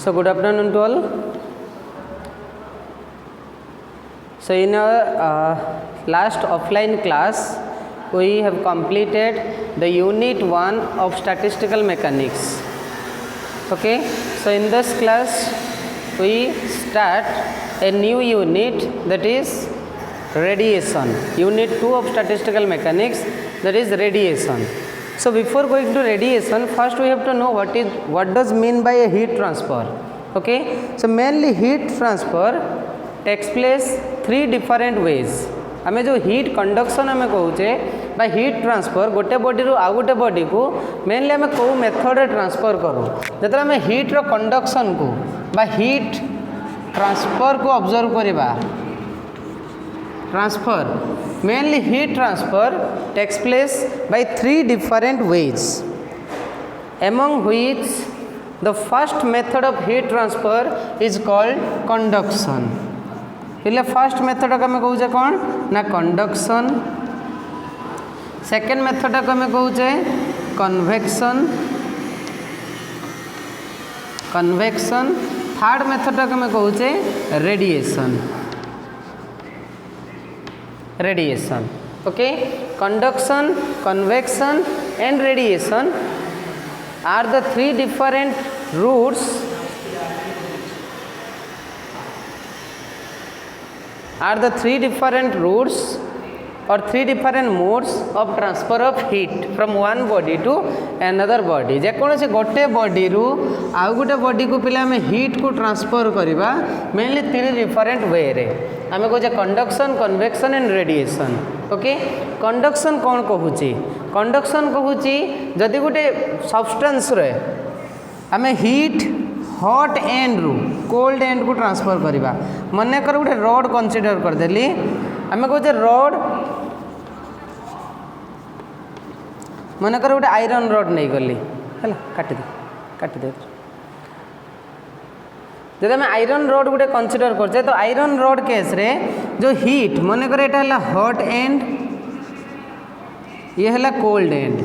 So good afternoon to all. So in our last offline class, we have completed the unit 1 of statistical mechanics. Okay, so in this class we start a new unit, that is radiation. Unit 2 of statistical mechanics, that is radiation. So before going to radiation, first we have to know what does mean by a heat transfer. Okay, so mainly heat transfer takes place 3 different ways. आमे जो heat conduction आमे कहूचे बा heat transfer गोटे body रू आउ गोटे body को mainly आमे को मेथड रे ट्रांसफर करू जेतरा आमे हीट रो कंडक्शन को बा हीट ट्रांसफर को ऑब्जर्व करिबा transfer mainly heat transfer takes place by 3 different ways, among which the first method of heat transfer is called conduction. पहले फर्स्ट मेथड का कहूचे कौन ना कंडक्शन, सेकेंड मेथड का कहूचे कन्वेक्शन, थर्ड मेथड का कहूचे radiation. Okay, conduction, convection and radiation are the 3 different routes or 3 different modes of transfer of heat from one body to another body. जेकोसी गोटे body रू आउ गोटे body को पिला हमें heat को ट्रांसफर करवा मेनली 3 डिफरेंट वे रे आमे कहे conduction, convection and radiation. Okay, conduction कौन कहूची? कंडक्शन कहूची जदि गोटे सब्सटेंस रे आमे हीट हॉट एंड रू कोल्ड एंड को ट्रांसफर करवा. मन कर गोटे रड कंसीडर करदेली, आमे कहे रड मन कर गोटे आयरन रड नहीं गली है काटी दे जब आम आयरन रड गोटे कंसीडर करछे तो आयरन रड केस रे जो हीट मन कर एटा हला हॉट एंड ये हला कोल्ड एंड.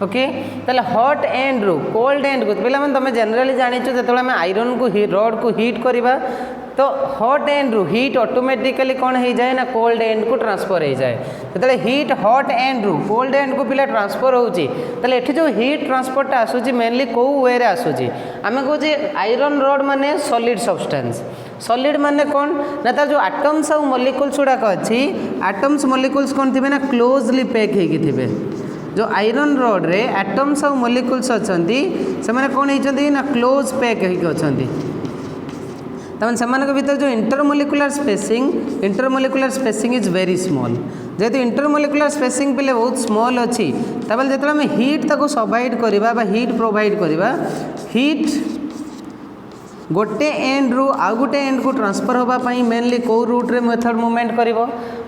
ओके, ताले हॉट एंड रू कोल्ड एंड को पहले मैं तुम जनरली जानिछु जेतले आम आयरन को रड को हीट करवा तो हॉट एंड रू हीट ऑटोमेटिकली कौन हो जाए ना कोल्ड एंड को ट्रांसफर हो जाए. जो हीट हॉट एंड रू कोल्ड एंड को पिला ट्रांसफर होची ताले एठी जो हीट ट्रांसफर टा आसुची मेनली को वे रे आसुची आमे कहूचे आयरन रड माने सॉलिड सब्सटेंस. सॉलिड माने कौन ना तार जो एटम्स और मॉलिक्यूल्स गुड़ाक अच्छी एटम्स मॉलिक्यूल्स कौन थे ना क्लोजली पैक होगी थे. जो आयरन रड रे एटम्स और मॉलिक्यूल्स अच्छी से मैंने कौन होती ना क्लोज पैक होगी अच्छी. तमें से भीतर जो intermolecular spacing is very small. जेहेतु इंटरमोलिकुलर स्पेसिंग पे बहुत स्मॉल अच्छी तबले जो आम हीट ताको सबाइड करवा हीट प्रोवाइड करवा हीट गोटे एंड रू आउ गोटे एंड को ट्रांसफर होगापाई मेनली कौ रूट रे मेथड मूवमेंट करिवो.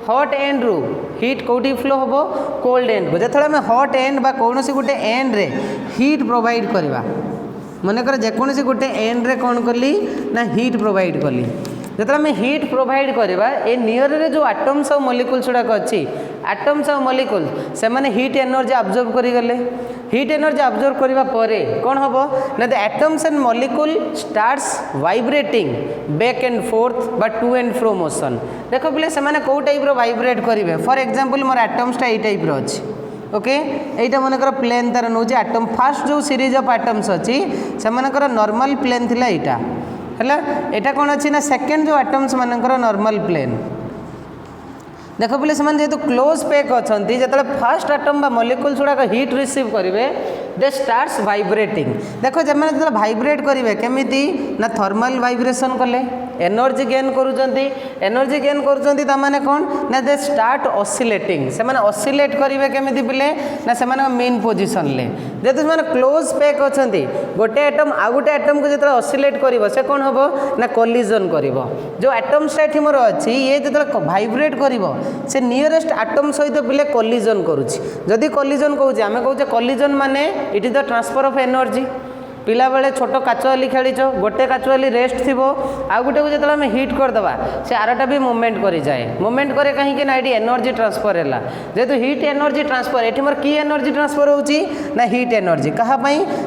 हॉट एंड रू हीट कौटी फ्लो होबो कोल्ड एंड को. जेतले आम हॉट एंड बा कौनसी गोटे एंड रे हीट प्रोवाइड करवा मनकर जेकोसी गोटे एंड रे कौन कली ना हीट प्रोवाइड कली. जो आम हीट प्रोवाइड करवा ए नियर रे जो एटम्स और मॉलिक्यूल्स गुड़ाक अच्छी एटम्स और मॉलिक्यूल से माने हीट एनर्जी अब्जॉर्ब करिगले. हीट एनर्जी अब्जॉर्ब करवा परे कौन होबो ना the atoms and molecule starts vibrating back and forth बा टू एंड फ्रो मोशन. देखो बोले से माने को टाइप रो वाइब्रेट करिवे. फॉर एग्जांपल मोर एटम्स टा ए टाइप रो अछि. ओके, एटा मनकर प्लेन तार नौचे एटम फास्ट जो सीरीज ऑफ एटम्स अच्छी से मनकर नॉर्मल प्लेन थिला एटा हैला. एटा कौन अच्छी ना सेकेंड जो एटम्स मनकर नॉर्मल प्लेन. देख बोले से जेहेतु क्लोज पैक अच्छा जो फास्ट एटम मॉलिक्यूल्स गुड़ाक हीट रिसीव करेंगे दे स्टार्ट्स वाइब्रेटिंग. देखो जब मैंने जो वाइब्रेट करेंगे केमिति ना थर्मल वाइब्रेशन कले एनर्जी गेन करुँच ताने कौन ना दे स्टार्ट ऑसिलेटिंग. से माने ऑसिलेट करेंगे केमिति पिले ना से मेन पोजिशन ले जेहेतु से क्लोज पैक अच्छा गोटे एटम आउ गोटे एटम को जो ऑसिलेट कर से कौन हम ना कोलिजन कर. जो एटम्सटा ये मोर अच्छी ये जो वाइब्रेट कर से नियरेस्ट एटम सहित पिले कोलिजन करुच्ची. जदि कोलिजन कहूँ आम कहूँ कोलिजन माने it is the transfer of energy. पिला बेले छोट काचवाली खेलीच गोटे काचवाली रेस्ट थी आउ गोटे को जो हिट करदे से आरटा भी मुवमेंट कर जाए मुवमेंट करे कहीं ना ये एनर्जी ट्रांसफर है जेहेतु हिट एनर्जी ट्रांसफर ये मोर की एनर्जी ट्रांसफर होची ना हिट एनर्जी कहा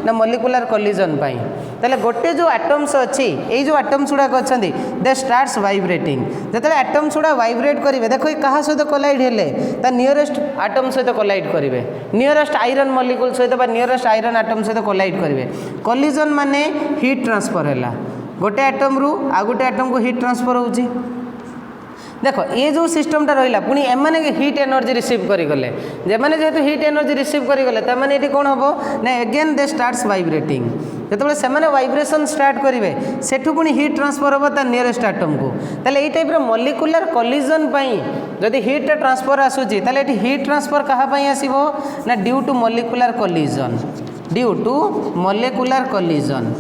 ना मॉलिक्यूलर कोलिजन पाई ताले गोटे जो एटम्स अच्छी ये जो एटम्स गुड़ाक अच्छा दे स्टार्ट्स वाइब्रेटिंग जो एटम्स गुड़ा वाइब्रेट करेंगे देखो ये क्या सहित कोलाइड हेले नियरेस्ट एटम सहित कोलाइड करेंगे नियरेस्ट आयरन मॉलिक्यूल सहित नियरेस्ट आयरन एटम सहित कोलाइड करेंगे कोलिजन माने हीट ट्रांसफर है गोटे एटम रु आ गोटे एटम को हीट ट्रांसफर होची देखो ये जो सिस्टमटा रहा पुणी एम हिट एनर्जी रिसीव करगले जेने जेहेतु हिट एनर्जी रिसीव करगले तमें ये कौन हम ना एगेन दे स्टार्ट्स वाइब्रेटिंग जो से वाइब्रेशन स्टार्ट करेंगे सेठू पुणी हिट ट्रांसफर हम ता नियरेस्ट एटम को ताले ये टाइप मॉलिक्यूलर कोलिजन जदि हिट ट्रांसफर आसूची ताले हिट ट्रांसफर कहाँ आसीबो ना due to molecular collision due to molecular collision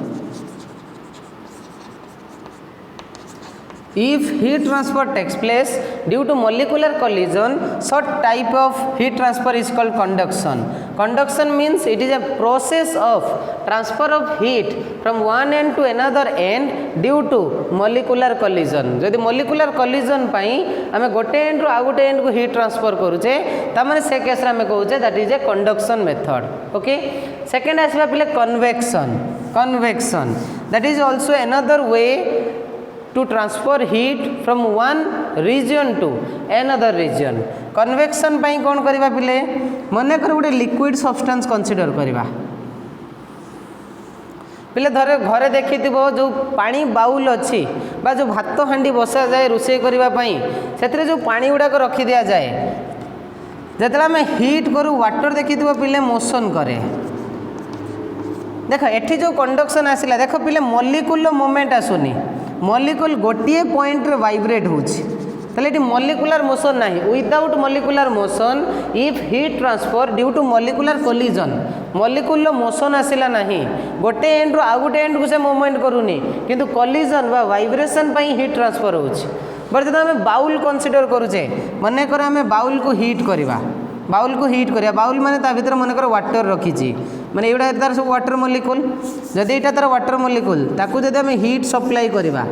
If heat transfer takes place due to molecular collision, such type of heat transfer is called conduction. Conduction means it is a process of transfer of heat from one end to another end due to molecular collision. जदि molecular collision पाई आमे गोटे end रो आ गोटे end को heat transfer करूचे तमाने से case रे आमे कहूचे that is a conduction method. Okay? Second आसीबा पिले convection. Convection that is also another way to transfer heat from one region to another region. Convection पाई कौन करिबा पिले मने कर गोटे लिक्विड सब्सटेंस कंसीडर करिबा पिले धरे घरे देखि जो पानी बाउल अच्छी बा जो भात हांडी बसा जाए रोषे करबा पई सेतरे जो पानी गुडाक रखी दिया जाए जेतला में हीट करू वाटर देखि पिले मोशन करे देख एठी जो कंडक्शन आसिला देख पिले मॉलिक्यूल मूवमेंट आसुनी मॉलिक्यूल गोटे पॉइंट रे वाइब्रेट होची ताले एटी मॉलिक्यूलर मोशन नाही without molecular motion if heat transfer due to molecular collision molecule motion आसिला नाही गोटे एंड रो आ गोटे एंड को से मूवमेंट करूनी किंतु कोलिजन बा वाइब्रेशन पई हीट ट्रांसफर होची बट जब आम बाउल कंसीडर करूचे मन कर आम बाउल को हीट करवा बाउल को हीट करिया बाउल माने ता भीतर मन कर वाटर रखीची माने एडा तार सब वाटर मॉलिक्यूल जदि एटा तार वाटर मॉलिक्यूल ताकू जदि हम हीट सप्लाई करवा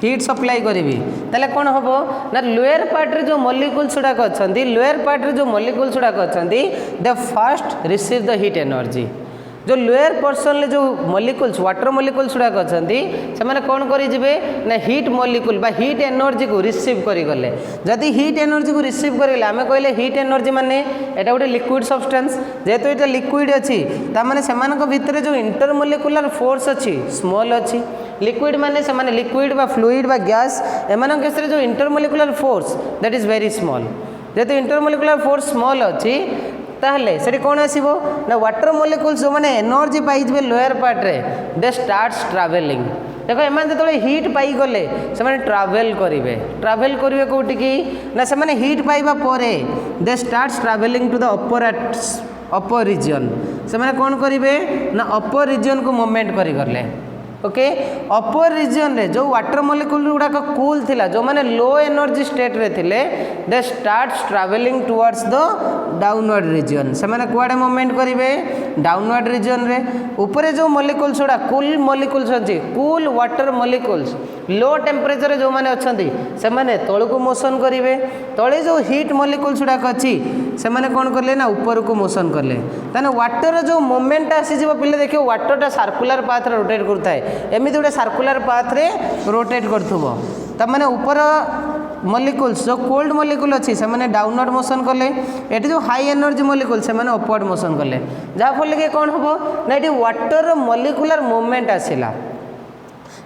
हीट सप्लाई करी ताले कौन हम ना लोअर पार्ट रे जो मॉलिक्यूल्स गुड़ाक अच्छा लोअर पार्ट रे जो मॉलिक्यूल्स गुड़ाक अच्छा they first receive the heat energy जो लोअर पोर्शन जो मॉलिक्यूल्स वाटर मॉलिक्यूल्स गुड़ाक अच्छा से कौन करेंगे ना हीट मॉलिक्यूल बा हीट एनर्जी को रिसीव करगले जदि हीट एनर्जी को रिसीव करगले आम कहले हीट एनर्जी माने एटा गोटे लिक्विड सब्सटेंस जेहेतु ये लिक्विड अच्छी ताने से भितर जो इंटरमॉलिक्यूलर फोर्स अच्छी स्मॉल अच्छी लिक्विड माने से लिक्विड बा फ्लूइड बा गैस एम केस जो intermolecular force that is very small जेहेतु इंटरमॉलिक्यूलर फोर्स स्मॉल अच्छी ताहले सेठी कौन आसीबो ना वाटर मॉलिक्यूल्स जो माने एनर्जी पाई जबे लोअर पार्ट रे दे स्टार्ट्स ट्रैवलिंग देखो एमान जतले हीट पाई गले से माने ट्रैवल करिवे कोठी की ना से माने हीट पाइबा परे they starts travelling to the upper region से माने कौन करिवे ना अपर रीजन को मूवमेंट करि करले ओके अपर रीजन रे जो वाटर मॉलिक्यूल गुड़ाक कूल थिला जो माने लो एनर्जी स्टेट रे थिले they starts travelling towards the downward region से माने कुआडे मूवमेंट करिवे डाउनवर्ड रीजन रे ऊपर जो मॉलिक्यूल्स गुड़ा कूल मॉलिक्यूल्स अछि cool water molecules low temperature जो माने अछंती से माने तळ को मोशन करिवे तळे जो हीट मॉलिक्यूल्स गुड़ाक अछि से माने कोन करले ना ऊपर को मोशन करले ताने वाटर जो मूवमेंट आसी जीव पिले देखियो वाटर टा सर्कुलर पाथ रे रोटेट करता है एमती गोटे सर्कुलर पाथ रे रोटेट करथुबो त माने ऊपर मॉलिक्यूल्स जो कोल्ड मॉलिक्यूल अच्छी से माने डाउनवर्ड मोशन कले एटी जो हाई एनर्जी मॉलिक्यूल से माने अपवर्ड मोशन कले जहाँ फल के कौन हम ना ये वाटर मॉलिक्यूलर मूवमेंट आसला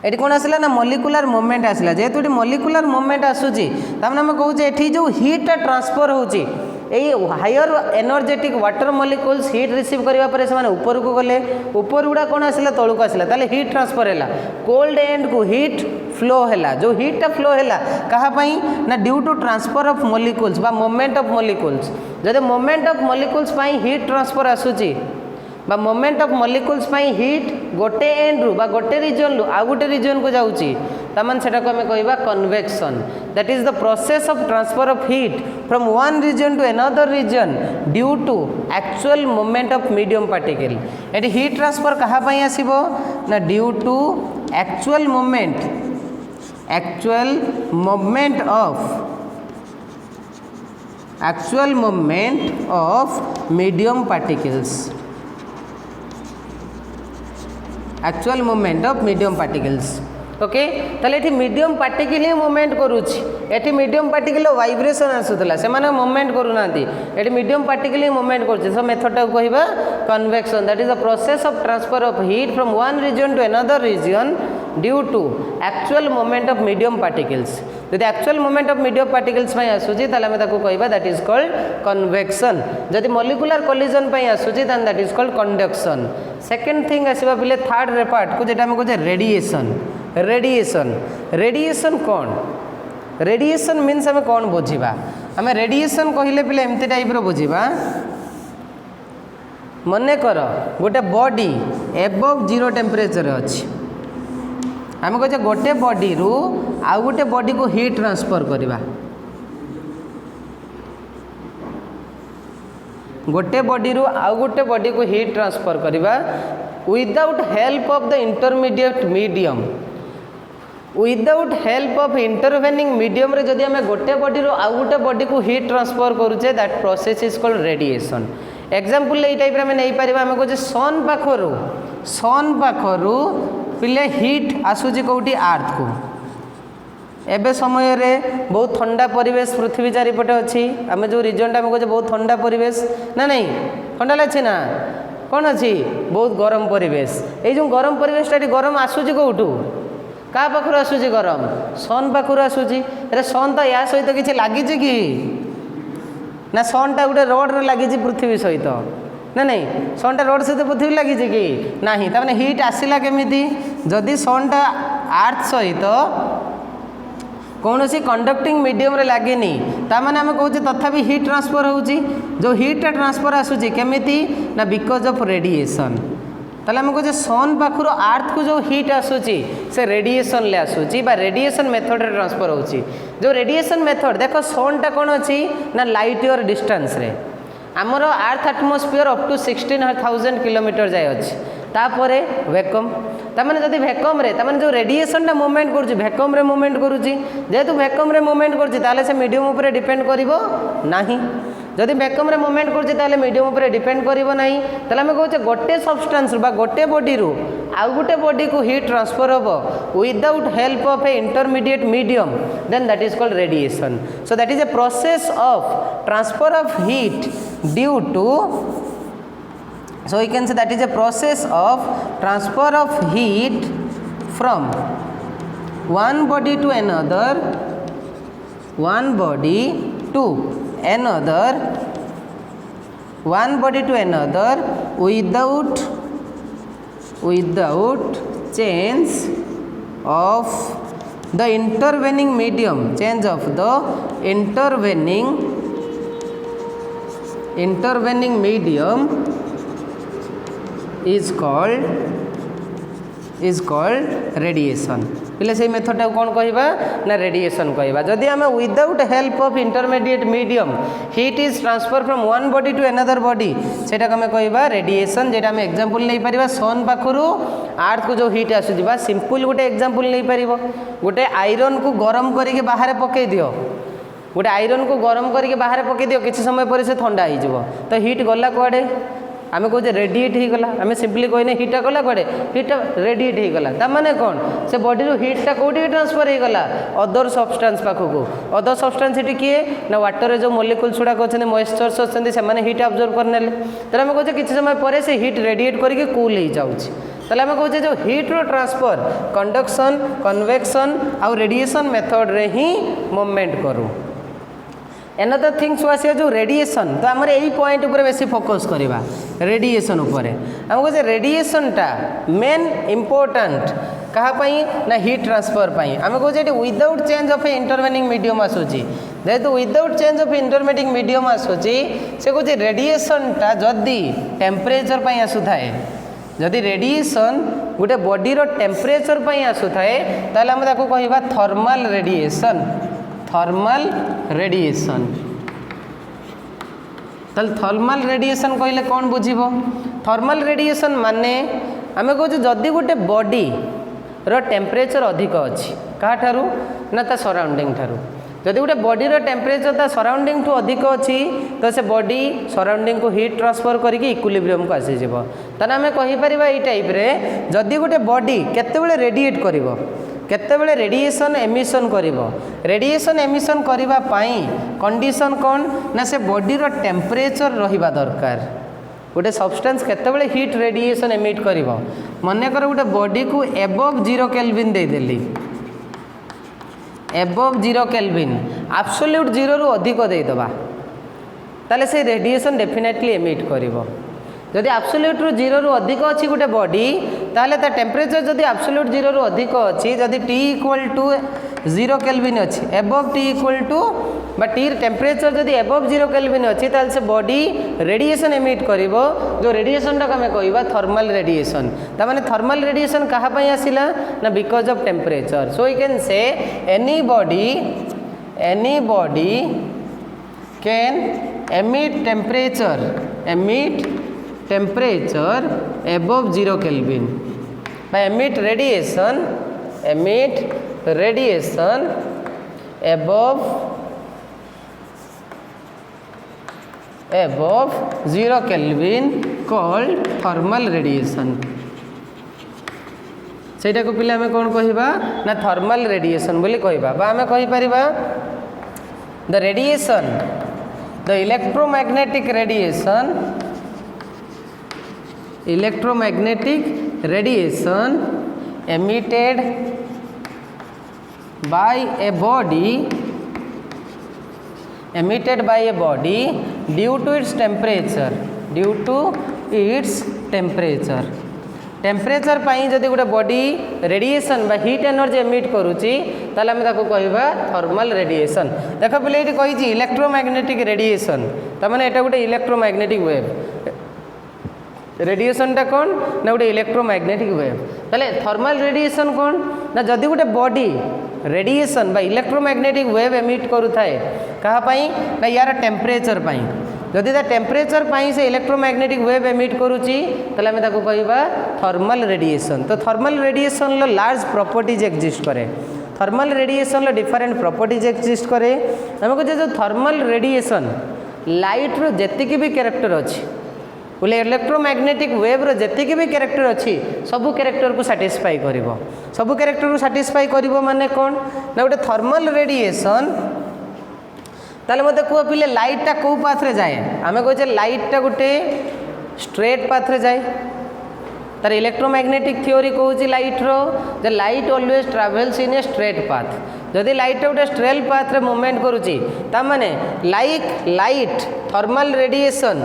ये कौन आसला ना मॉलिक्यूलर मूवमेंट आसला जेहेतु ये मॉलिक्यूलर मूवमेंट आसूची तामने हम कहूचे एठी जो हीट ट्रांसफर होची यही higher energetic water molecules heat receive करने पर से ऊपर को गले ऊपर गुड़ा कौन आसला तलू को आसला ताले हीट ट्रांसफर है कोल्ड एंड को हीट फ्लो है जो हीटा फ्लो है कहाँपाई ना due to transfer of molecules बा मूवमेंट ऑफ मॉलिक्यूल्स जब मूवमेंट ऑफ मॉलिक्यूल्स पाई हीट ट्रांसफर आसूची बा मोमेंट ऑफ मॉलिक्यूल्स पाई हीट गोटे एंड रु बा गोटे रीजन रु आ गोटे रीजन को जाउची तमन सेटा को हमें कहबा convection that is the process of transfer of heat from one region to another region due to actual moment of medium particle एटी हीट ट्रांसफर कहा पाई आसीबो ना due to actual moment of medium particles actual moment of medium particles okay ताले एठी medium particle ही movement करूछि एठी मीडियम पार्टिकल वाइब्रेशन आसुतला से माने मूवमेंट करू नांती एठी मीडियम पार्टिकल ही मूवमेंट करूछि सो मेथड टा कहबा convection that is the process of transfer of heat from one region to another region due to actual movement of medium particles यदि actual movement of medium particles पई आसुछि ताले हम ताको कहबा दैट इज कॉल्ड कन्वेक्शन यदि molecular collision पई आसुछि then that is called conduction second thing आसीबा बिले थर्ड पार्ट को जेटा हम कहै रेडिएशन रेडिएशन कौन रेडिएशन मीन्स हमें कौन बुझा आम रेडिएशन कहले पिले एमती टाइप रो बुझा मन कर गोटे बॉडी एबव जीरो टेम्परेचर अच्छी आम कहे गोटे बॉडी रु आउ गोटे बॉडी को हीट ट्रांसफर करवा गोटे बॉडी रु आउ गोटे बॉडी को हीट ट्रांसफर करवा without help of the intermediate medium without help of intervening medium रे जदि आम गोटे बॉडी रो आउ गोटे बॉडी को हीट ट्रांसफर करूचे that process is called radiation example ये टाइप रे हमें नहीं पारिबा हमें कहजे सन पाखरु पिले हीट आसुची कोठी अर्थ को एबे समय रे बहुत ठंडा परिवेश पृथ्वी चारिपटे अच्छी आम जो रिजन आम कहे बहुत ठंडा परिवेश ना नहीं ठंडा लगे ना कौन अच्छी बहुत गरम परिवेश ये जो गरम परिवेश गरम आसूची कौटू क्या पाखर आसूची गरम सन पाखर आसूची अरे सन तो या सहित किसी लगी कि ना सनटा गोटे रड लगी पृथ्वी सहित ना नहीं सनटा रड सहित पृथ्वी लगी कि ना तार हीट आसला केमी जदि सनटा अर्थ सहित कौन सी कंडक्टिंग मीडियम रे लगे ताने आम कहे तथापि हीट ट्रांसफर होची जो हीटा ट्रांसफर आसूची केमिति ना बिकज ऑफ रेडिएशन ताले आम कहे सन पाखर अर्थ को जो हीट आसूची से रेडिएशन ले आसूची बा रेडिएशन मेथड रे ट्रांसफर होची जो रेडिएशन मेथड देखो सनटा कौन अच्छी ना लाइट ईयर डिस्टेंस रे आमर earth atmosphere up to 16,000 kilometre जाए अच्छी तापरे वैक्यूम तामाने जदि वैक्यूम रे तामाने जो रेडिएशन टा मूवमेंट करूची वैक्यूम रे मूवमेंट करूची जेहेतु वैक्यूम रे मूवमेंट करूची ताले से मीडियम ऊपर डिपेंड करिवो नाही जदि वैक्यूम रे मूवमेंट करूची ताले मीडियम ऊपर डिपेंड करिवो नाही ताले हम कहूचे गोटे सब्सटेंस बा गोटे बॉडी रु आउ गोटे बॉडी को हीट ट्रांसफर होबो without help of a intermediate medium then that is called radiation so that is a process of transfer of heat due to so we can say that is a process of transfer of heat from one body to another one body to another without change of the intervening medium change of the intervening medium is called radiation पिले से method टा कौन कहबा ना radiation कहबा जदि आम without help of intermediate medium heat is transfer from one body to another body सेटा आम कहबा रेडिएशन जेटा आम एग्जांपल नहीं परिबा सन पाखरु अर्थ को जो हीट आसुची बा सिंपल गोटे एग्जांपल नहीं परिबो गोटे आयरन को गरम करके बाहर पकई दियो गोटे आयरन को गरम करके बाहर पकई दियो किसी समय पर से ठंडा हो जाव तो हीट गला कुआडे आम कहे रेडिएट हो गला आम सिंपली कहने हीटा गला कुआडे हीटा रेडिएट हो गला तामाने कौन से बॉडी रो हीटा कोठी ट्रांसफर हो गला अदर सब्सटेंस पाखक अदर सब्सटेंस हीट किए ना वाटर रे जो मॉलिक्यूल्स गुड़ाक अच्छे मॉइस्चर्स अच्छे से हीट अब्जर्व करने तो आम कहे किसी समय पर से हीट रेडिएट करके कूल हो जाऊँगी ताले आम कहे जो हीट रो ट्रांसफर कंडक्शन कन्वेक्शन आउ रेडिएशन मेथड रे ही मूवमेंट करूँ एनदर थिंग्स आसिया जो रेडिएशन तो आमर यही पॉइंट उपर बेसी फोकस करवा रेडिएशन उपर आम कहे रेडिएशन टा मेन इम्पोर्टाट कहाँ ना हीट ट्रांसफर आम कहे without change of a intervening medium आसूची जेहेतु without change of intermediate medium आसूची से कौन रेडिएशनटा जदि टेम्परेचर पर आसुए जदि रेडिएशन गोटे बॉडी रो टेम्परेचर पर आसुए ताले हम ताको कहबा थर्मल रेडिएशन थर्मल रेडिएशन ताले थर्मल रेडिएशन कहले कौन बुझिबो थर्मल रेडिएशन माने आम कहूँ जदि गोटे बॉडी रो टेम्परेचर अधिक अच्छी क्या ठारू ना ता सराउंडिंग ठारू जदि गोटे बॉडी रो टेम्परेचर ता सराउंडिंग ठू अधिक अच्छी तो से बॉडी सराउंडिंग को हीट ट्रांसफर करके इक्विलिब्रियम को आसीଯିव ताने आम कहीपर ये टाइप रे जदि गोटे बॉडी केतेबेले रेडिएट करिवो केतेबेले रेडिएशन एमिशन करिवो रेडिएशन एमिशन करिवा पाई कंडीशन कौन ना से बॉडी रो टेम्परेचर रहिबा दरकार गोटे सब्सटेंस केतेबेले हीट रेडिएशन एमिट करिवो मनकर गोटे बॉडी को एबव 0 केल्विन दे देली एबव 0 केल्विन एब्सोल्यूट 0 रु अधिक दे दबा ताले से रेडिएशन डेफिनेटली एमिट करिवो जदि एब्सोल्यूट रु 0 रु अधिक अछि गोटे बॉडी ताले ता टेम्परेचर जदि एब्सोल्यूट 0 रु अधिक अछि जदि T इक्वल टू 0 केल्विन अछि above T equal to but T temperature जदि एबव 0 केल्विन अच्छी ताल से बॉडी रेडिएशन एमिट करिवो जो रेडिएशन टा हमें कहबा थर्मल रेडिएशन ता माने थर्मल रेडिएशन कहा पई आसिला ना because of temperature so we can say any body can emit temperature above 0 kelvin by emit radiation above 0 Kelvin called thermal radiation सेटा को पिले हमें कौन कहबा ना थर्मल रेडिएशन बोली कहबा बा हमें कहि परिबा the radiation the electromagnetic radiation emitted by a body due to its temperature temperature पाई जदि गोटे बॉडी रेडिएशन बा हीट एनर्जी एमिट करुच्ची ताले आम ताको कहबा थर्मल रेडिएशन देख पिले ये कही इलेक्ट्रोमैग्नेटिक रेडिएशन ताने एटा गोटे इलेक्ट्रोमैग्नेटिक वेव रेडिएशन टा कौन ना गोटे इलेक्ट्रोमैग्नेटिक वेव ताले थर्मल रेडिएशन कौन ना जदि गोटे बॉडी रेडिएशन बा इलेक्ट्रोमैग्नेटिक वेव एमिट करुथाए कहा पाई ना यार टेम्परेचर पाई जदि ता टेम्परेचर पाई से इलेक्ट्रोमैग्नेटिक वेव एमिट करुच्ची ताले आम ताको कहबा थर्मल रेडिएशन तो थर्मल रेडिएशन लो लार्ज प्रॉपर्टीज एक्जिस्ट करे थर्मल रेडिएशन लो डिफरेंट प्रॉपर्टीज एक्जिस्ट करे आम कहे जो थर्मल रेडिएशन लाइट रो जेतिकी भी कैरेक्टर अच्छी बोले इलेक्ट्रोमैग्नेटिक वेव रो जेतिकी भी कैरेक्टर अच्छी सबू कैरेक्टर को सैटिस्फाई करिवो सबू कैरेक्टर को सैटिस्फाई करिवो माने कौन ना गोटे थर्मल रेडिएशन ताले मते को पिले लाइट टा को पाथ रे जाए आमे कहछे लाइट टा गोटे स्ट्रेट पाथ रे जाए तार इलेक्ट्रोमैग्नेटिक थ्योरी कहूची लाइट रो जे light always travels in a straight path जदि लाइट गोटे स्ट्रेट पाथ रे मूवमेंट करूची ता माने light thermal radiation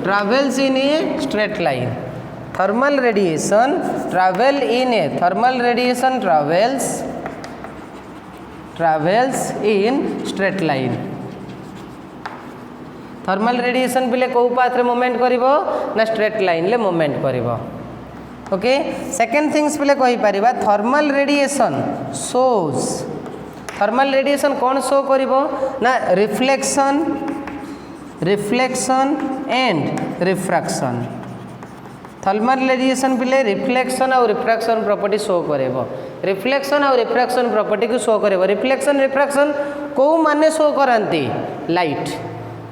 travels in a straight line thermal radiation travels in straight line thermal radiation पिले को पाथ रे मूवमेंट करिवो ना स्ट्रेट लाइन ले मूवमेंट करिवो ओके सेकंड थिंग्स पिले कहि परिबा thermal radiation shows thermal radiation कौन शो करिवो ना reflection and refraction thermal radiation पिले रिफ्लेक्शन और रिफ्रैक्शन प्रॉपर्टी शो करेबो रिफ्लेक्शन और रिफ्रैक्शन प्रॉपर्टी को शो करेबो रिफ्लेक्शन रिफ्रैक्शन को माने शो करंती लाइट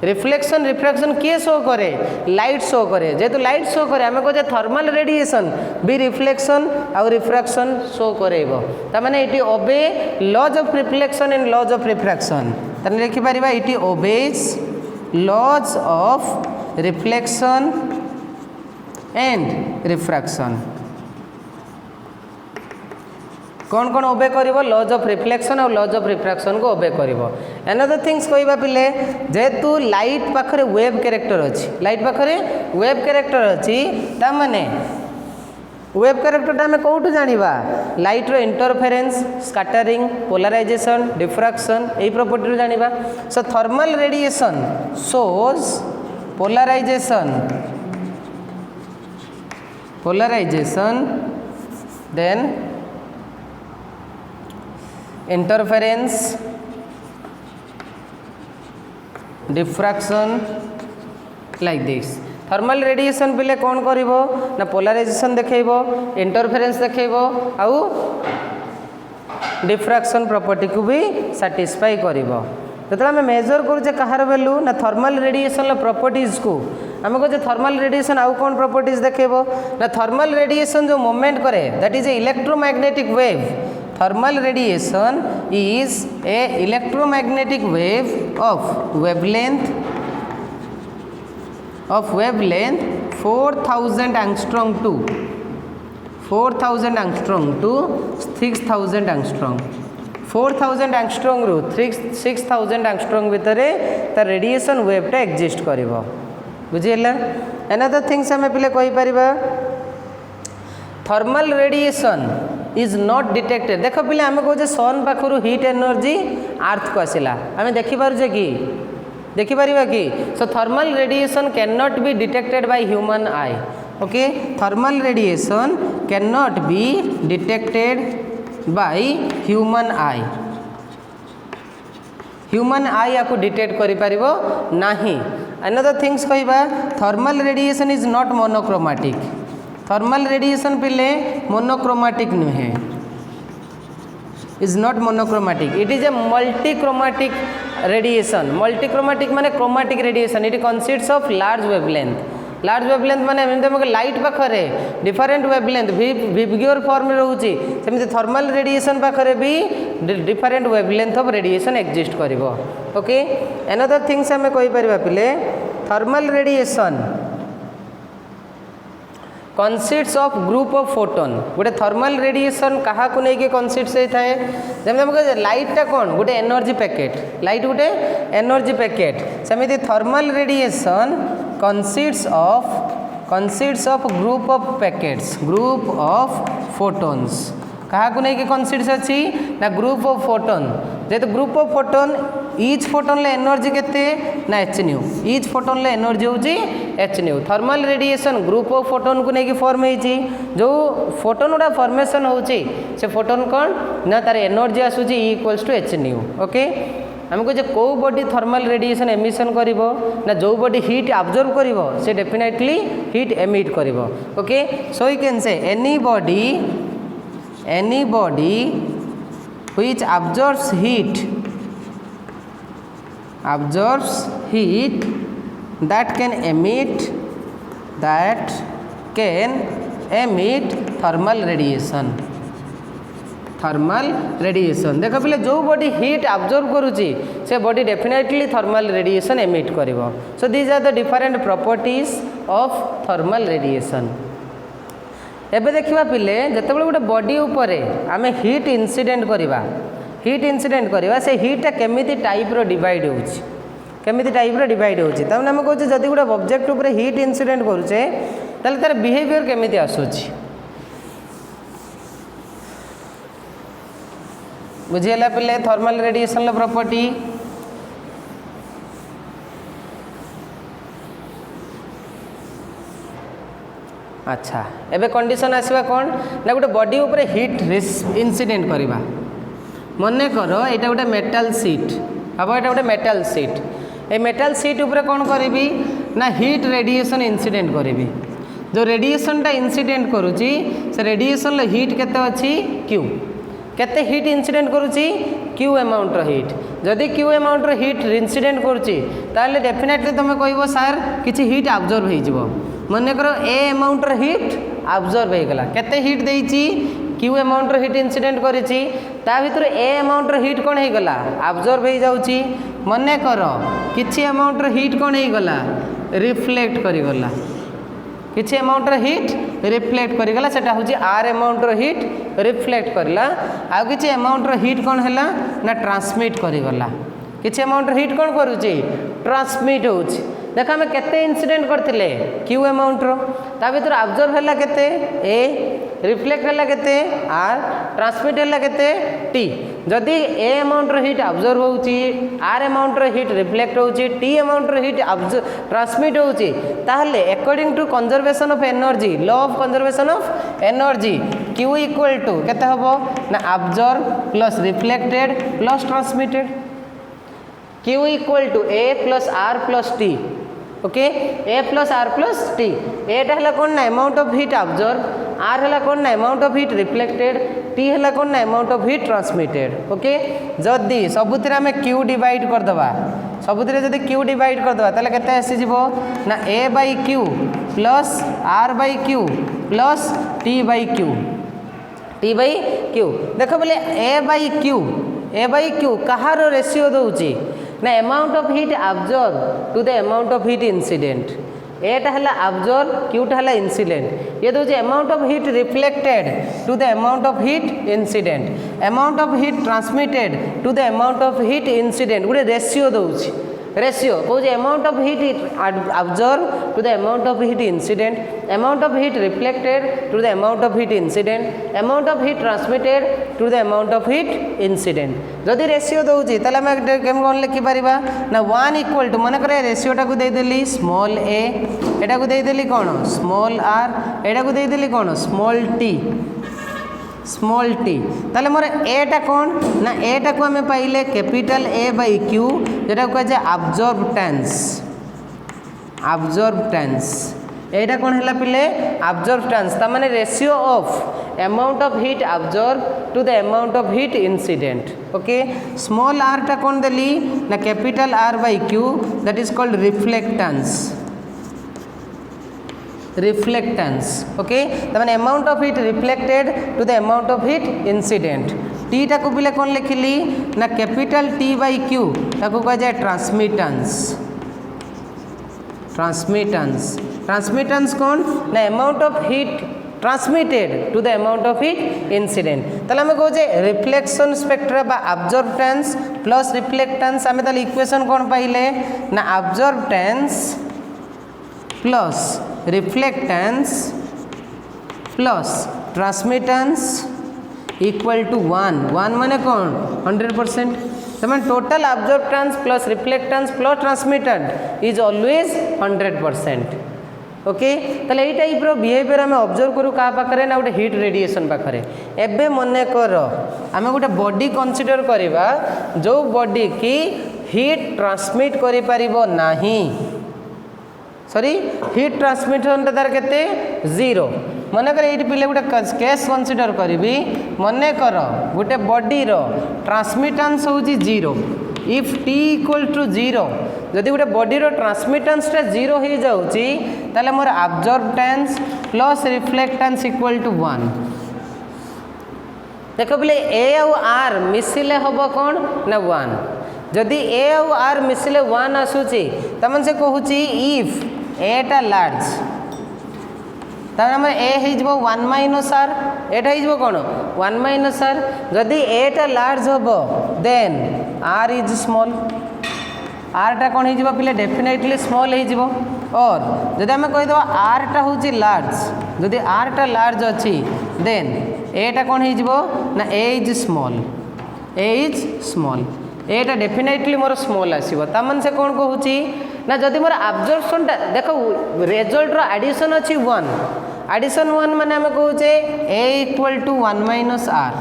रिफ्लेक्शन रिफ्रैक्शन किए शो करे लाइट शो करे जेतु लाइट शो करे आमे कहजे थर्मल रेडिएशन भी रिफ्लेक्शन और रिफ्रैक्शन शो करेबो त माने it obey laws of reflection and laws of refraction तने लिखि परिबा it obeys laws of reflection and refraction कौन कौन ओबे करिवो लॉज ऑफ रिफ्लेक्शन और लॉज ऑफ रिफ्रैक्शन को ओबे करिवो अनदर थिंग्स कहबा पिले जेतु लाइट पाखरे वेव कैरेक्टर अछि लाइट पाखरे वेव कैरेक्टर अछि ता माने वेव कैरेक्टरटा आम कौटू जाना लाइट रो इंटरफेरेंस स्कैटरिंग पोलराइजेशन डिफ्रैक्शन यही प्रॉपर्टी जाना so thermal radiation shows polarisation then interference diffraction like this thermal radiation पिले कौन करिवो ना पोलराइजेशन देखैबो इंटरफेरेंस देखैबो आउ डिफ्रैक्शन प्रॉपर्टी को भी सैटिस्फाई करिवो जो आम मेजर करुचे कहार वैल्यू ना थर्मल रेडिएशन प्रॉपर्टीज को आम कहे थर्मल रेडिएशन आउ कौन प्रॉपर्टीज देखैबो ना थर्मल रेडिएशन जो मूवमेंट करे that is A electromagnetic wave thermal radiation is a electromagnetic wave of wavelength 4000 angstrom to 6000 angstrom 4000 angstrom रू 6000 angstrom भितर तार रेडिएशन वेवटा एक्जिस्ट करिवो बुझिला अनदर थिंग्स आम पिले कहि परिबा thermal radiation is not detected देख पिले आम कहे सन पाखर हीट एनर्जी अर्थ को आसला आम देखिपारे कि देखिपर कि so thermal radiation can not be detected by human eye okay thermal radiation can not be detected by human eye या डिटेक्ट करिपारिबो नाही अनदर थिंग्स कहबा thermal radiation is not monochromatic thermal radiation पिले मोनोक्रोमैटिक नुहे is not monochromatic it is a multichromatic radiation multichromatic माने chromatic radiation it consists of large wavelength माने एमती light पाखरे डिफरेंट वेवलेंथ विबग्योर फॉर्म रोचे सेमती thermal radiation पाखरे भी different wavelength of radiation exist करिवो ओके अनदर थिंग्स आम कहि परिबा पिले thermal radiation consists of group of photon गोटे थर्मल रेडिएशन क्या नहीं कंसिस्ट होता है जमी लाइटा कौन गोटे एनर्जी पैकेट लाइट गोटे एनर्जी पैकेट सेमती thermal radiation consists of group of packets group of photons क्या नहीं कंसिस्ट अच्छी ना ग्रुप ऑफ फोटोन जेहेतु group of photon each photon ले एनर्जी केते ना एच न्यू ईच फोटोन ले एनर्जी होची H new thermal radiation group of photon को लेकिन फॉर्म होती जो फोटोन गुड़ा फॉर्मेशन होची से फोटोन कौन ना तार एनर्जी आसूची equals to h nu okay आम कहे कौ बॉडी थर्मल रेडिएशन एमिशन करिवो ना जो बॉडी हीट अब्जॉर्ब करिवो से डेफिनेटली हीट एमिट करिवो okay so you can say any body which absorbs heat that can emit thermal radiation देख पे जो बॉडी हीट अब्जॉर्ब करुच्ची से body definitely thermal radiation emit करिवो so these are the different properties of thermal radiation एबे देखिबा पिले जतबेले गोटे बॉडी उपरे आमे हीट इंसिडेंट करिवा से हीटा केमिति टाइप रो डिवाइड होउची तमने हम कहूँ जदि गोटे ऑब्जेक्ट उपरे हीट इंसिडेंट करूचे ताले तार बिहेवियर केमिति आसुची बुझिला पिले थर्मल रेडिएशन प्रॉपर्टी अच्छा एबे कंडीशन आसवा कौन ना गोटे बॉडी उपरे हीट इंसिडेंट करवा मन कर यहाँ गोटे मेटल सीट हम यहाँ गोटे metal seat a metal seat उपरे कौन करी ना हीट रेडिएशन इंसिडेंट करी जो रेडिएशनटा इंसिडेंट करुच्ची से रेडिएशन हीट केते अच्छी क्यू केते हीट इंसिडेंट करुच्ची क्यू अमाउंट हीट जदि क्यू अमाउंट हीट इंसिडेंट करुच्ची ताले डेफिनेटली तुम कह सार किसी हीट अब्जॉर्ब हो मन कर ए अमाउंट हीट अब्जॉर्ब होगला केते हीट देइची क्यू अमाउंट हीट इंसिडेंट करिची ता भितर ए अमाउंट हीट कौन होगला अब्जॉर्ब हो जाउची मन कर किसी अमाउंट हीट कौन होगला रिफ्लेक्ट करिगला किसी अमाउंट हीट रिफ्लेक्ट करिगला सेटा होची आर अमाउंट हीट रिफ्लेक्ट करला आ किसी अमाउंट हीट कौन हैला ना ट्रांसमिट करिगला किसी अमाउंट हीट कौन करूची ट्रांसमिट होची देख आम के इनसीडेंट करते क्यू अमाउंट ता भर अब्जर्व है केते ए रिफ्लेक्ट है केते आर ट्रांसमिट है केते टी जदि ए अमाउंट हिट अब्जर्व होउची आर अमाउंट हिट रिफ्लेक्ट होउची टी अमाउंट हिट ट्रांसमिट होउची ताहले according to conservation of energy law of conservation of energy Q equal to केते हबो ना absorb plus reflected plus transmitted Q equal to A plus R plus T okay A plus R plus T एटा है कौन ना amount of heat absorb R है कौन ना amount of hit reflected T है कौन ना amount of hit transmitted okay जदि सबुतिर आम क्यू डिवाइड करदे सबुतिर जदि क्यू डिवाइड करदे ताले केते आसीजिवो ना A by Q plus R by Q plus T by Q देख बोले ए बाई क्यू कहार रेशियो दौची ना amount of heat absorb to the amount of heat incident एटा है अब्जर्व क्यूटा है इंसिडेंट ये दूसरी amount of heat reflected to the amount of heat incident amount of heat transmitted to the amount of heat incident गोटे ratio दूसरी ratio कौन amount of heat absorb to the amount of heat incident amount of heat reflected to the amount of heat incident amount of heat transmitted to the amount of heat incident जदि ratio दूसरी ताले आम केम कौन लिखिपर ना 1 equal to मन कर रेशियोटा को देदेली small ए एटा को देदेली कौन स्मॉल आर एटा को देदेली कौन स्मॉल टी ताले मोर एटा कौन ना एटा को आम पाइले कैपिटल ए बाई क्यू जेटा कह जाए अब्जॉर्बटेंस एटा कौन है पिले अब्जॉर्बटेंस ता माने ratio of amount of heat absorb to the amount of heat incident okay small R टा कौन देली ना capital R by Q that is called reflectance okay तमाने amount of heat reflected to the amount of heat incident T टा को पिले कौन लिखिली ना कैपिटल टी बाई क्यू ताको कह जाए ट्रांसमिटेंस कौन ना amount of heat transmitted to the amount of heat incident ताले आम कहे रिफ्लेक्शन स्पेक्ट्रा बा अब्जॉर्बटेंस प्लस रिफ्लेक्टेंस आम ताले इक्वेशन कौन पाइले ना absorptance plus reflectance plus transmittance equal to 1 माने कौन 100% तमें total absorptance plus reflectance plus transmittance is always 100% okay ताले ये टाइप रो बिहेवियर आम ऑब्जर्व करू का पाखरे ना गोटे हीट रेडिएशन पाखरे एबे मने कर आम गोटे बॉडी कंसीडर करवा जो बॉडी की हीट ट्रांसमिट करि परिबो नाही सॉरी हीट ट्रांसमिशन तार केते 0 मनकर ये पिले गोटे केस कंसीडर करी मन कर गोटे बॉडी रो ट्रांसमिटेंस हूँ 0 इफ टी इक्वल टू 0 जदि गोटे बॉडी रो ट्रांसमिटेंस 0 हो जाऊँगी ताले मोर अब्जॉर्बटेंस प्लस रिफ्लेक्टेंस इक्वल टू 1 देख बोले ए आउ आर मिसिले हम कौन ना 1 जदि ए आउ आर मिसिले 1 आसूची तमन से कहूँ इफ एटा लार्ज तार ए हो 1 माइनस आर एटा हो कौन 1 माइनस आर जदि एटा लार्ज हम देन आर इज स्मॉल आरटा कौन हो पिले डेफिनेटली स्मॉल हो और जदि आम कहीद आरटा हूँ लार्ज जदि आरटा लार्ज अच्छी देन एटा कौन हो ना ए इज स्मॉल एटा डेफिनेटली मोर स्मॉल आसो तमन से कौन कहूँ ना जदि मोर अब्जर्वेशन देख रिजल्ट रो एडिशन अच्छी 1 एडिशन 1 माने आम कहूचे A equal to 1 minus R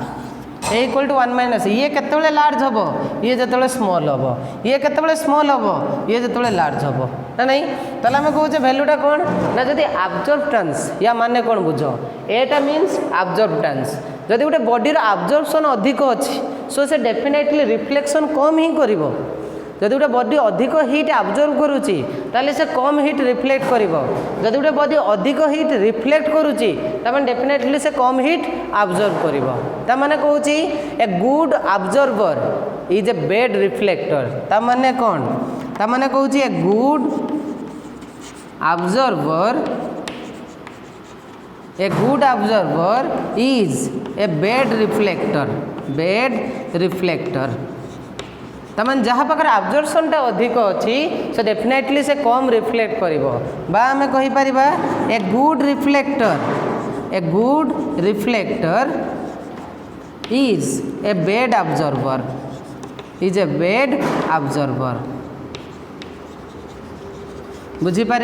A equal to 1 minus ये केतबेले लार्ज हम ये जिते स्मॉल हम ये केतबेले स्मॉल हम ये जिते लार्ज हम ना नहीं ताले आम कहूचे भैल्यूटा कौन ना जदि अब्जॉर्बटेंस या माने कौन बुझ एटा मीन्स अब्जॉर्बटेंस जदि गोटे बॉडी रो अब्जॉर्प्शन अधिक अच्छी सो से डेफिनेटली रिफ्लेक्शन कम ही करिवो जदि गोटे बॉडी अधिक हीट अब्जर्व करुच्ची ताले से कम हीट रिफ्लेक्ट करिवो जदि गोटे बॉडी अधिक हीट रिफ्लेक्ट करुच्ची ताମାନେ डेफिनेटली से कम हीट अब्जर्व करिवो ताମାନେ कहूची a good absorber is a bad reflector ताମାନେ कौन ताମାନେ कहूची a good absorber is a bad reflector तमाने जहाँ पाखे आब्जर्पशनटा अधिक अच्छी से डेफिनेटली से कम रिफ्लेक्ट करिवो बा आमे कहि परिबा a good reflector is a bad absorber बुझीपार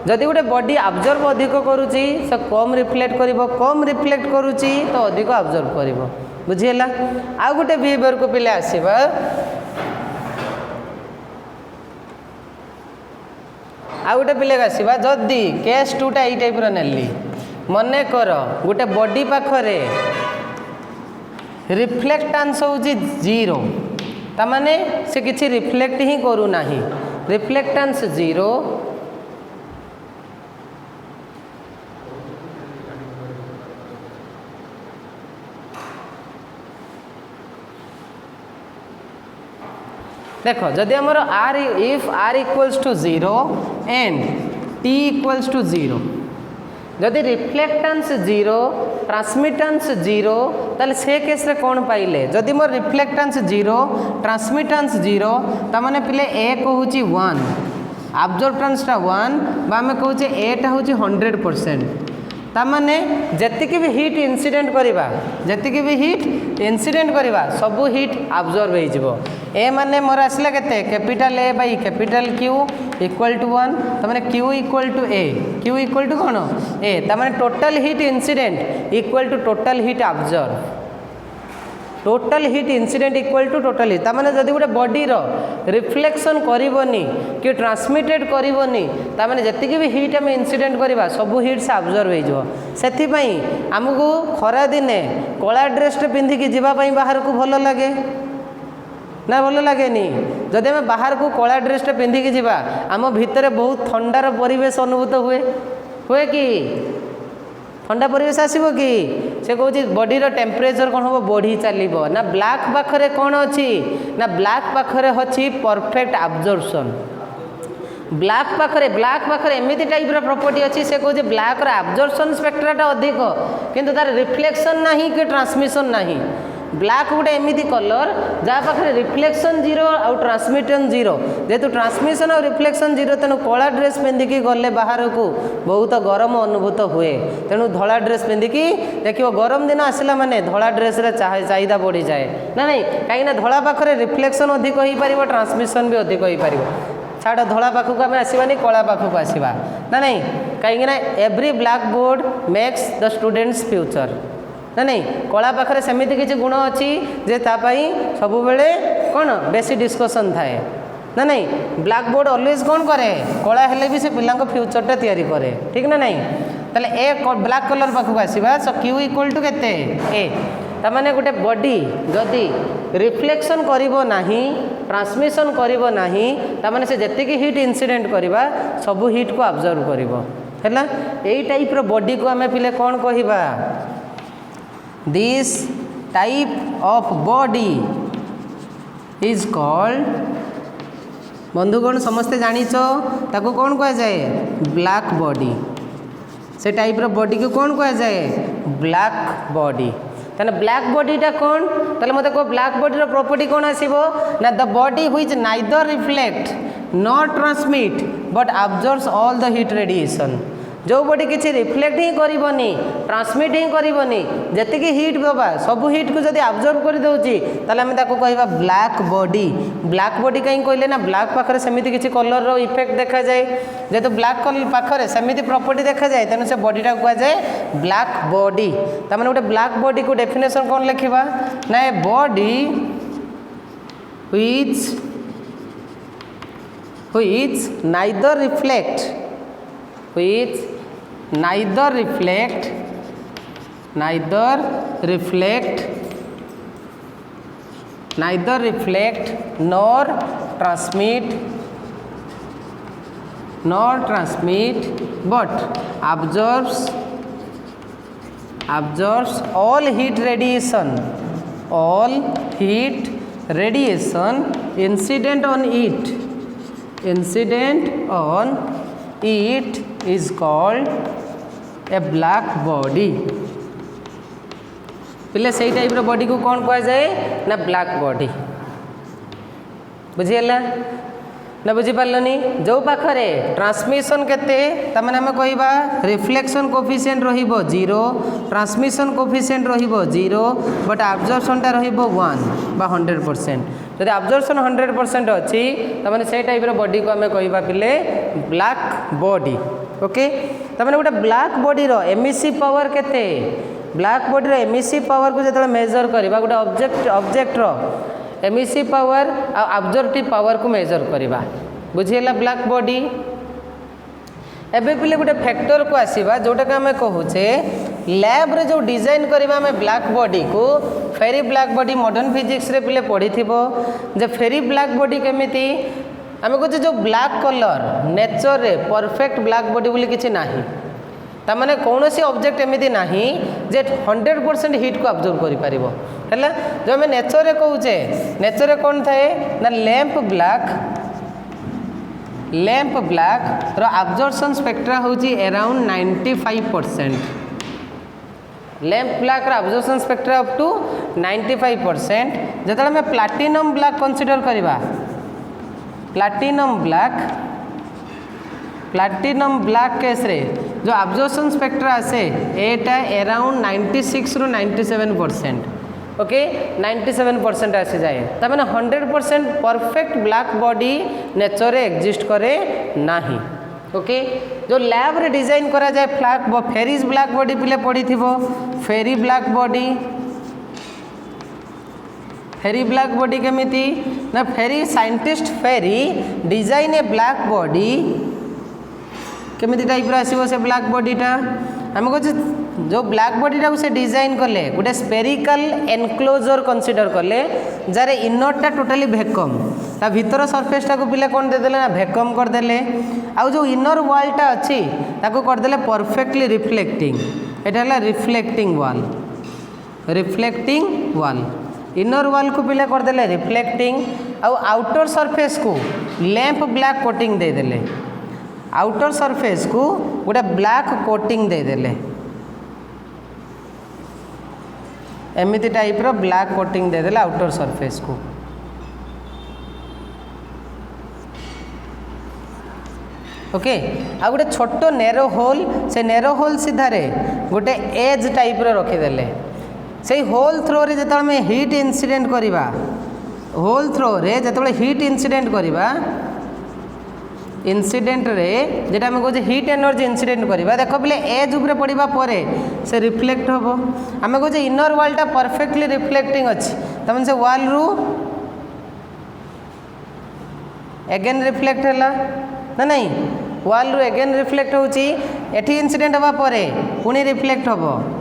जदि गोटे बॉडी ऑब्जर्व अधिक करुच्ची से कम रिफ्लेक्ट करुच्ची तो अधिक ऑब्जर्व कर बुझीला आउ गोटे बिहेवियर को पिले आसवा आउ गोटे पिले आसवा जदि केस 2टा यही टाइप नेली मने कर गोटे बॉडी पाखरे रिफ्लेक्टांस होची 0 तमाने से किसी रिफ्लेक्ट ही करू नाही रिफ्लेक्टांस 0 देखो जदि आमर R if R equals to 0 and T equals to 0 जदि रिफ्लेक्टांस 0 ट्रांसमिटांस 0 ताले से केस रे कौन पाइले जदि मोर रिफ्लेक्टांस 0 ट्रांसमिटांस 0 तमाने पिले ए कहूची 1 ऑब्जर्वेंसटा 1 बा आमे कहूचे ए टा होची 100% तमाने जतिक भी हीट इंसिडेंट करिबा सबु हीट ऑब्जर्व हो जिवो ए माने मोर आसला केते capital A by capital Q equal to 1 तमाने Q equal to A Q equal to कौन ए तमाने total heat incident equal to total heat absorb total heat incident equal to total heat तमाने जदि गोटे बॉडी रो reflection करिवोनी कि transmitted करिवोनी तमाने जतिक भी heat आम incident करिबा सबु हीट से ऑब्जर्व हो जिवो सेथि पई हमकु खरा दिने कला ड्रेस पिंधि की जीवा पई बाहर को भलो लागे ना भल लगे जदि आम बाहर को कला ड्रेस पिंधि की जीवा आम भितर बहुत ठंडार परिवेश अनुभूत हुए कि ठंडा परिवेश आसब कि से कौन बॉडी टेम्परेचर कौन हम बढ़ी चलो ना ब्लैक पाखरे कौन अच्छी ना ब्लैक पाखरे अच्छी परफेक्ट ऑब्जर्वेशन ब्लैक पाखरे एमती टाइप प्रॉपर्टी अच्छी से कौन ब्लैक ऑब्जर्वेशन स्पेक्ट्राटा अधिक किंतु तार रिफ्लेक्शन ना कि ट्रांसमिशन ना ब्लैक गोटे एमती कलर जहाँ पाखे रिफ्लेक्शन 0 आउ ट्रांसमिशन 0 जेहेतु ट्रांसमिशन और रिफ्लेक्शन 0 तेणु कला ड्रेस पिंधिकी गले बाहर को बहुत गरम अनुभूत हुए तेणु धला ड्रेस पिंधिकी देखो गरम दिन आसला माने धला ड्रेस रे चाहिदा बढ़ी जाए ना नहीं कहीं धला पाखरे रिफ्लेक्शन अधिक हो पार ट्रांसमिशन भी अधिक हो पार छाड़ धला पाखक आम आसवानी कला पाखक आसवा ना नहीं कहीं every black board makes the students future ना नहीं कला पाखरे सेमिति किसी गुण अच्छी जे तापाई सब बेले कौन बेसी डिस्कसन थाए ना नहीं ब्लैक बोर्ड ऑलवेज कौन करे कला हेले भी से पिला फ्यूचरटा तैयारी करे ठीक ना नहीं ताले ए ब्लैक कलर पाखक आसवा सो क्यू इक्वल टू केते ए तमाने गोटे बॉडी जदि रिफ्लेक्शन करिवो नाही ट्रांसमिशन करिवो नाही तमाने से जतिक हीट इंसिडेंट करिबा सब हीट को ऑब्जर्व करिवो हैला एई टाइप रो बॉडी को हमें पिले कौन कहिबा This type of body is called बंधुगण समस्ते जानिच ताको कौन कह जाए ब्लैक बॉडी से टाइप रो बॉडी को कौन कह जाए ब्लैक बॉडी ताने ब्लैक बॉडीटा कौन ताले मते को ब्लैक बॉडी रो प्रॉपर्टी कौन आसीबो ना the body which neither reflect not transmit but observes all the heat radiation जो बॉडी किसी रिफ्लेक्ट ही करनी ट्रांसमिट ही करनी जी हिट दबा सब हिट को जब ऑब्जर्व कर दूची ताले आम कहवा ब्लैक बॉडी कहीं कहले ना ब्लैक पाखरे सेमिति किसी कलर रो इफेक्ट देखा जाए जेहेतु ब्लैक कलर पाखरे सेमिति प्रॉपर्टी देखा जाए तेणु से बॉडीटा कह जाए ब्लैक बॉडी तमें गोटे ब्लैक बॉडी को डेफिनेशन कौन लिखा ना a body which neither reflect nor transmit but observes all heat radiation incident on it is called a black body पिले सही टाइप रो बॉडी को कौन कह जाए ना ब्लैक बॉडी बुझीगला ना बुझीपारलनी जो पाखरे ट्रांसमिशन केते तमाने आम कहवा रिफ्लेक्शन कोफिशिएंट रहिबो 0 ट्रांसमिशन कोफिशिएंट रहिबो 0 बट अब्जॉर्प्शनटा रहिबो 1 बा 100%। जदि अब्जॉर्प्शन 100% अच्छी तमाने से टाइप रो बॉडी को आम कहवा पिले ब्लैक बॉडी। ओके तमाने गोटे ब्लैक बॉडी रो एमिसिव पावर केते ब्लैक बॉडी रो एमिसिव पावर को जतले मेजर करबा गोटे ऑब्जेक्ट रो एमिसिव पावर आ अब्जॉर्प्टिव पावर को मेजर करवा बुझीगला ब्लैक बॉडी। एबे पिले गोटे फैक्टर को आसीबा जोटा के आम कहूचे लैब रे जो डिजाइन करवा आम ब्लैक बॉडी को फेरी ब्लैक बॉडी मॉडर्न फिजिक्स रे पिले पढ़ी थिबो जे फेरी ब्लैक बॉडी केमिति आम कहूचे जो ब्लैक कलर नेचर रे परफेक्ट ब्लैक बॉडी बोली किछि नाही तामाने कौन सी ऑब्जेक्ट एमिति नाही जे 100% हीट को अब्जॉर्ब करि पारिबो हैला जो आम नेचर रे कहूचे नेचर रे कौन थाए ना लैंप ब्लैक रो अब्जॉर्प्शन स्पेक्ट्रा होची अराउंड 95%। लैंप ब्लैक रो अब्जॉर्प्शन स्पेक्ट्रा अप टू 95%। जतले हम प्लैटिनम ब्लैक कंसीडर करबा प्लैटिनम ब्लैक केस रे जो अब्जॉर्प्शन स्पेक्ट्रा आसे एटा अराउंड 96 रु 97%। ओके 97% आसी जाए तमाने 100% परफेक्ट ब्लैक बॉडी नेचर रे एग्जिस्ट करे नाही। ओके जो लैब रे डिजाइन करा जाए फेरीज ब्लैक बॉडी पिले पड़ी थिबो फेरी ब्लैक बॉडी केमिति ना फेरी साइंटिस्ट फेरी डिजाइन ए ब्लैक बॉडी केमिति टाइप आसो से ब्लैक बॉडीटा आम कहे जो ब्लैक बॉडीटा से डिजाइन कले गोटे स्पेरिकल एनक्लोजर कंसीडर कले जार इनरटा टोटाली भैक्यूम ता भीतर सरफेसटा को पिले कौन देदेले ना भैक्यूम करदेले आउ जो इनर वालटा अच्छी ताको करदेले परफेक्टली रिफ्लेक्टिंग एटा हला रिफ्लेक्टिंग वाल इनर वाल को पिले करदेले रिफ्लेक्टिंग आउ आउटर सरफेस को लैंप ब्लैक कोटिंग देदेले आउटर सरफेस को गोटे ब्लैक कोटिंग देदेले एमिति टाइप रो ब्लैक कोटिंग देदेले आउटर सरफेस को। ओके आ गोटे छोट नेरो होल से नेरो होल सीधारे गोटे एज टाइप रो रखीदेले से होल थ्रो रे जतले में हीट इंसिडेंट करिबा होल थ्रो रे जतले हीट इंसिडेंट करिबा इंसिडेंट रे जेटा हम कहूँ हीट एनर्जी इंसिडेंट करवा देख बोले एज उपरे पड़ा पर से रिफ्लेक्ट हम आम कहूँ इनर वालटा परफेक्टली रिफ्लेक्टिंग अच्छी तमें से वाल रु एगेन रिफ्लेक्ट है ना नहीं वाल रु एगेन रिफ्लेक्ट होची एठी इंसिडेंट हवा परे पुणी रिफ्लेक्ट हम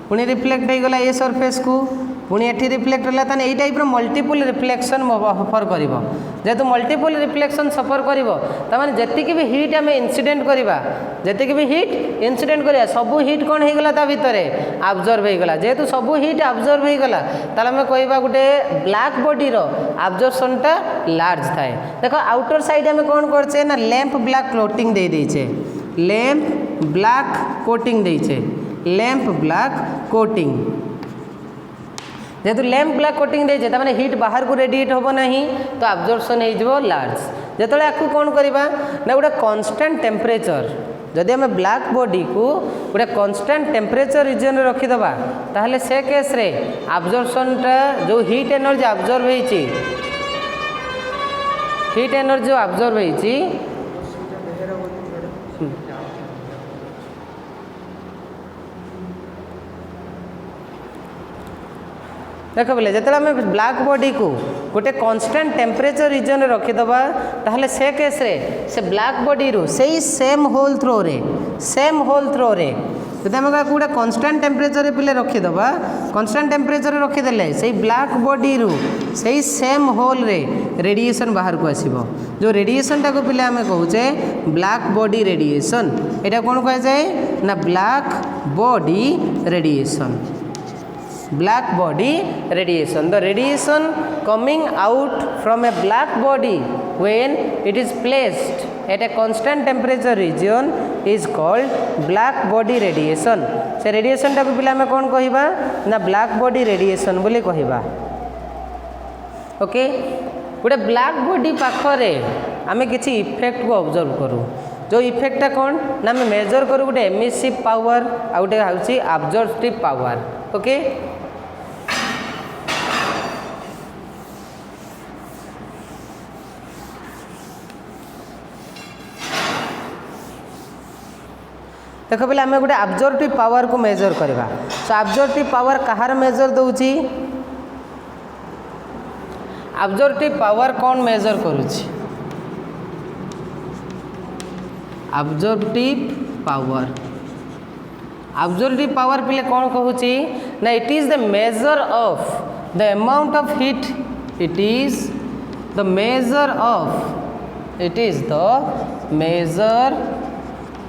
पुणी रिफ्लेक्ट हो गला ए सरफेस को पुणी एठी रिफ्लेक्ट है ताने एई टाइप रो मल्टीपल रिफ्लेक्शन सफर करिवो जेतु मल्टीपल रिफ्लेक्शन सफर करिवो तमाने जतिकि भी हीट आमे इंसिडेंट करिवा जतिकि भी हीट इंसिडेंट करिया सब हीट कोन हे गला ता भितरे अब्जॉर्ब हे गला जेतु सब हीट अब्जॉर्ब हे गला ताले हमें कहबा गुटे ब्लैक बॉडी रो अब्जॉर्प्शन टा लार्ज थाए देखो आउटर साइड हमें कोन करछे ना लैंप ब्लैक कोटिंग दे देछे लैंप ब्लैक कोटिंग देछे लैंप ब्लैक कोटिंग जेहेतु लैंप ब्लैक कोटिंग देजे तामाने हीट बाहर को रेडिएट होबो नहीं तो अब्जॉर्प्शन हो लार्ज जेतले आकु कोन करबा ना गोटे कांस्टेंट टेम्परेचर जदि आम ब्लैक बॉडी को गोटे कांस्टेंट टेम्परेचर रीजन रे रखी दबा ताहले से केस रे अब्जॉर्प्शन टा जो हीट एनर्जी अब्जॉर्ब होईची हीट एनर्जी जो अब्जॉर्ब होईची देख बोले जो आम ब्लैक बॉडी को गोटे कांस्टेंट टेम्परेचर रीजन रखीदबा ताहले से केस रे से ब्लैक बॉडी रू से सेम होल थ्रो रे जब आम गोटे कांस्टेंट टेम्परेचर पिले रखीदबा कांस्टेंट टेम्परेचर रखीदेले से ब्लैक बॉडी रू से सेम होल रे रेडिएशन बाहर को आसीबो जो रेडिएशन टाको पिले आम कहूचे ब्लैक बॉडी रेडिएशन एटा कौन कह जाए ना black body radiation black body radiation the radiation coming out from a black body when it is placed at a constant temperature region is called black body radiation से radiation टा पिला में कौन कहिबा ना black body radiation बोली कहिबा okay गोटे black body पाखरे आम किसी इफेक्ट को ऑब्जर्व करूँ जो इफेक्टा कौन ना आम मेजर करूँ गोटे एमिसिव पावर आ गोटे हूँ अब्जर्प्टिव पावर ओके देख पे आम गोटे अब्जर्प्टिव पावर को मेजर करवा सो अब्जर्प्टिव पावर कहार मेजर दूची अब्जर्प्टिव पावर कौन मेजर करुच्ची अब्जर्प्टिव पावर पे कौन कहूँ ना it is the measure of the amount of heat it is the measure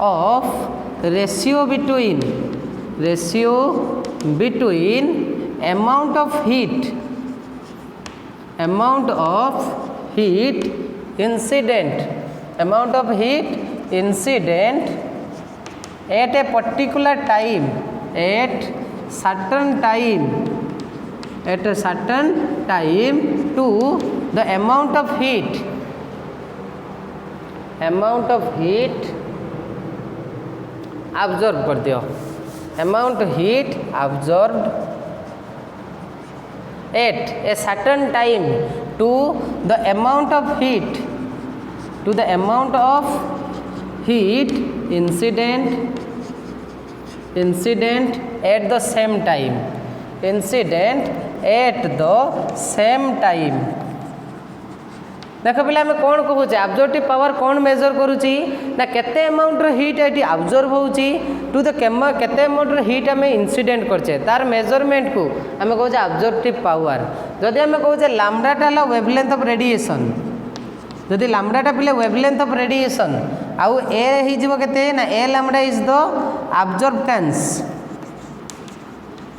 of ratio between amount of heat incident at a particular time at certain time to the amount of heat absorb कर दियो amount heat absorbed at a certain time to the amount of heat incident at the same time देख पे आम कौन कहूँ अब्जर्प्टिव power कौन major करुच्ची ना केते अमाउंट हीट ये अब्जर्व होची टू द केते अमाउंट हीट आम इनसीडेंट करचे तार मेजरमेंट को आम कहूँ अब्जर्प्टिव पावर जदि आम कहूँ लैम्डाटा है वेवलेंथ ऑफ रेडिएशन जदि लैम्डाटा पिले वेवलेंथ ऑफ रेडिएशन आउ ए हो केते ना a lambda is the absorptance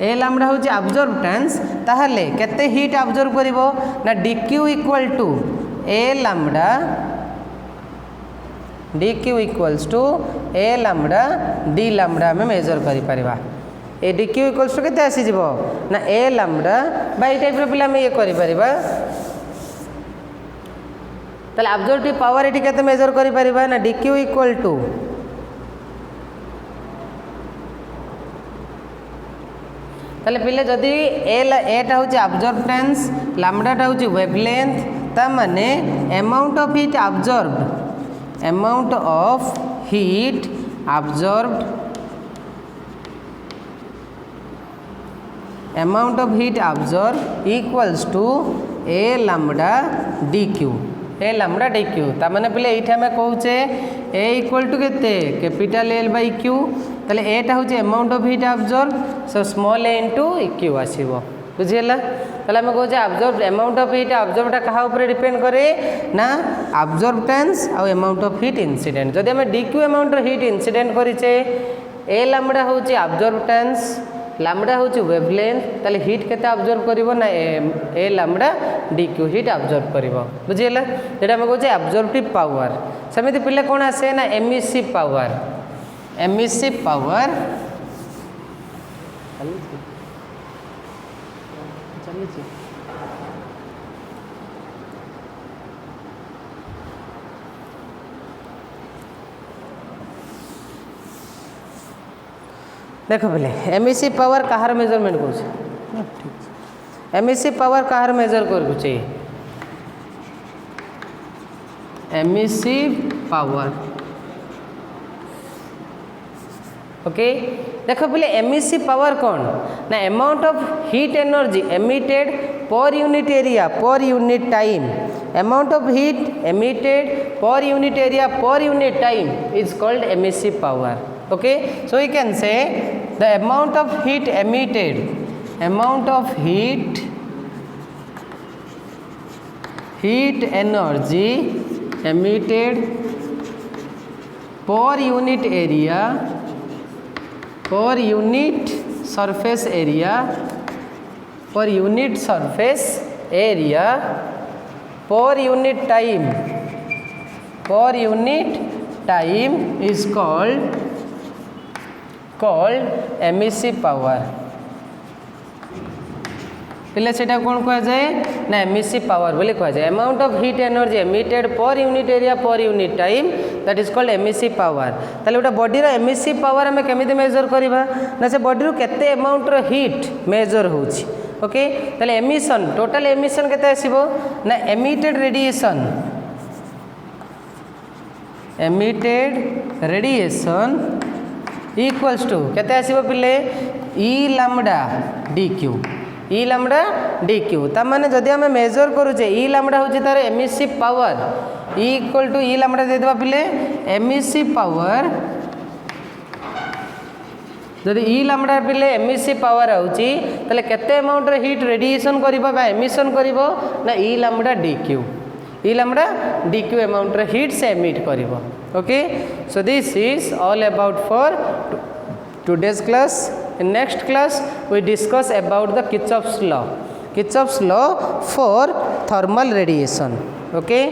a lambda हूँ अब्जॉर्बटेंस ताहले केते हीट अब्जर्व करिवो ना dq equal to A lambda dq equals to A lambda d lambda आम मेजर करिपरिबा ए dq इक्वल्स टू केते आसीजिवो ना ए लैम्डा बा ए टाइप रो पिला आम ये करिपरिबा ताले अब्जर्प्टिव पावर एटी केते मेजर करिपरिबा ना dq इक्वल टू ताले पिले जदि एटा हूँ अब्जॉर्बटेंस लैम्डाटा हूँ वेवलेंथ ता माने amount of heat absorb equals to A lambda dq ता माने पिले ये आम कहूचे ए इक्वल टू केते कैपिटल L बाई क्यू ताले एटा हूँ amount of heat absorb so small A into Q आसो बुझीगला ताले आम कहूँ अब्जॉर्ब अमाउंट ऑफ हीट अब्जॉर्बटा क्या ऊपर डिपेंड करे ना अब्जॉर्बटेंस आउ अमाउंट ऑफ हीट इनसीडेंट जदि आम dq अमाउंट हीट इनसीडेंट करिचे ए लैम्डा हूँ अब्जॉर्बटेंस लैम्डा हूँ वेवलेंथ ताले हीट केते अब्जॉर्ब करिवो ना a lambda dq heat absorb करिवो बुझीगला जेटा आम कहूँ अब्जॉर्प्टिव पावर सेमिति पिले कौन आसे ना एमिसिव पावर देख बोले एमिसिव पावर कहार मेजरमेंट कर एमिसिव पावर कहार मेजर कर एमिसिव पावर ओके देख बोले एमिसिव पावर कौन ना amount of heat energy emitted per unit area per unit time amount of heat emitted per unit area per unit time is called emissive power okay so we can say the amount of heat emitted heat energy emitted per unit area per unit surface area per unit surface area per unit time is called emissive power पिले सेटा कौन कह जाए ना emissive power बोली कह जाए amount of heat energy emitted per unit area per unit time that is called emissive power ताले गोटे बॉडीर एमिसिव पावर आम केमिति मेजर करवा ना से बॉडी केते अमाउंट रो हीट मेजर होउछि ओके ताले एमिशन टोटल एमिशन केते आसीबो ना एमिटेड रेडिएशन इक्वल्स टू केते आसीबो पिले e lambda d q e lambda d q ता माने जदि आम मेजर करूचे ई लैम्डा होची तार emissive power e equal to e lambda दे देबा पिले एमिसिव पावर जदि ई लैम्डा पिले एमिसिव पावर आउची तले केते अमाउंट रे हीट रेडिएशन करिवो बा एमिशन करिवो ना e lambda d q e lambda d q amount रे हीट से एमिट करिवो okay so this is all about for today's class. In next class we discuss about the Kirchhoff's law for thermal radiation. Okay.